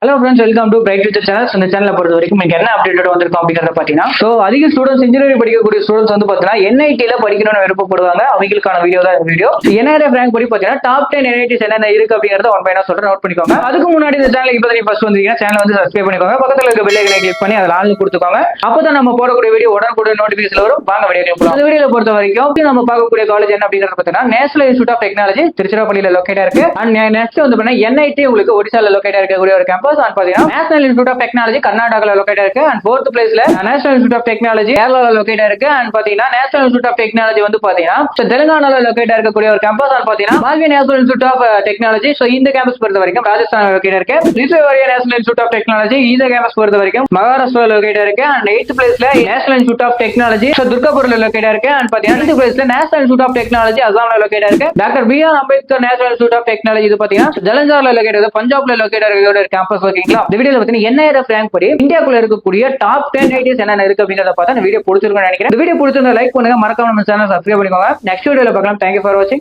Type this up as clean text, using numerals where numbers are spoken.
Hello friends, welcome to bright future channel. இந்த சேனலை பொறுத்த வரைக்கும் எனக்கு என்ன அப்டேட் வந்திருக்கும் அப்படிங்கிறத பார்த்தீங்கன்னா, அதிக ஸ்டூடெண்ட்ஸ் இன்ஜினியரிங் படிக்கக்கூடிய ஸ்டூடெண்ட்ஸ் பார்த்தீங்கன்னா என்ஐடியில் படிக்கணும்னு விருப்பப்படுவாங்க. அவங்களுக்கான வீடியோ தான் இந்த வீடியோ. NIRF ரேங்க் படி பார்த்தீங்கன்னா டாப் 10 NITs என்னென்ன இருக்கு அப்படிங்கிறத ஒன் பையனா சொல்றேன், நோட் பண்ணிக்கோங்க. அதுக்கு முன்னாடி இந்த சேனலுக்கு இப்போ நீங்க ஃபர்ஸ்ட் வந்தீங்கன்னா சேனல் சப்ஸ்கிரைப் பண்ணிக்கோங்க. பக்கத்தில் இருக்க பெல் ஐக்கனை கிளிக் பண்ணி அதில் ஆள் கொடுத்துக்கோங்க. அப்பதான் நம்ம போடக்கூடிய வீடியோ உடனுக்குடன் நோட்டிஃபிகேஷன் வரும். வாங்க வீடியோ போகலாம். இந்த வீடியோல பொறுத்த வரைக்கும் நம்ம பார்க்கக்கூடிய காலேஜ் என்ன அப்படிங்கிறத பார்த்தீங்கன்னா நேஷனல் இன்ஸ்டியூட் ஆஃப் டெக்னாலஜி திருச்சிராப்பள்ளியில் லொக்கேட்டா இருக்கு. அண்ட் நெக்ஸ்ட் NIT உங்களுக்கு ஒடிசால லொக்கேட்டா இருக்கக்கூடிய ஒரு கேம்பஸ். அண்ட் பார்த்தீங்கன்னா நேஷனல் இன்ஸ்டியூட் ஆஃப் டெக்னாலஜி கர்நாடகால லொகேட் இருக்கு. அண்ட் 4th பிளேஸ்ல நேஷனல் இன்ஸ்டியூட் ஆஃப் டெக்னாலஜி கேரளால லொகேட் இருக்கு. அண்ட் பாத்தீங்கன்னா நேஷனல் இன்ஸ்டியூட் ஆஃப் டெக்னாலஜி பாத்தீங்கன்னா தெலுங்கானால லொகேட் இருக்கக்கூடிய ஒரு கேம்பஸ். அண்ட் பாத்தீங்கன்னா Malaviya national institute of technology இந்த கேம்பஸ் பொறுத்த வரைக்கும் ராஜஸ்தான் லொகேட் இருக்கு. ரிசர்வேரியா நேஷனல் இன்ஸ்டியூட் ஆஃப் டெக்னாலஜி இந்த கேம்பஸ் பொறுத்த வரைக்கும் மகாராஷ்டிரா லொகேட் இருக்கு. அண்ட் 8th பிளேஸ்ல national institute of technology துர்காபூர்ல locate இருக்கு. அண்ட் பாத்தீங்கன்னா 9th பிளேஸ்ல நேஷனல் இன்ஸ்டியூட் ஆஃப் டெக்னாலஜி அசாம்ல லொகேட் இருக்கு. Doctor BR Ambedkar national institute of technology பாத்தீங்கன்னா ஜலஞ்சார்ல லொகேட் இருக்கு, பஞ்சாப்ல லொகேட் இருக்கக்கூடிய ஒரு கேம்பஸ். ஓகேங்களா, இந்த வீடியோல பாத்தீங்கன்னா NIRF ரேங்க் படி இந்தியாக்குள்ள இருக்கக்கூடிய டாப் 10 ஐடிஸ் என்னென்ன இருக்கு அப்படிங்கறத பார்த்தா இந்த வீடியோ பிடிச்சிருக்கும்னு நினைக்கிறேன். இந்த வீடியோ பிடிச்சிருந்தா லைக் பண்ணுங்க, மறக்காம நம்ம சேனல் சப்ஸ்கிரைப் பண்ணிக்கோங்க. நெக்ஸ்ட் வீடியோல பார்க்கலாம். தேங்க்யூ ஃபார் வாட்சிங்.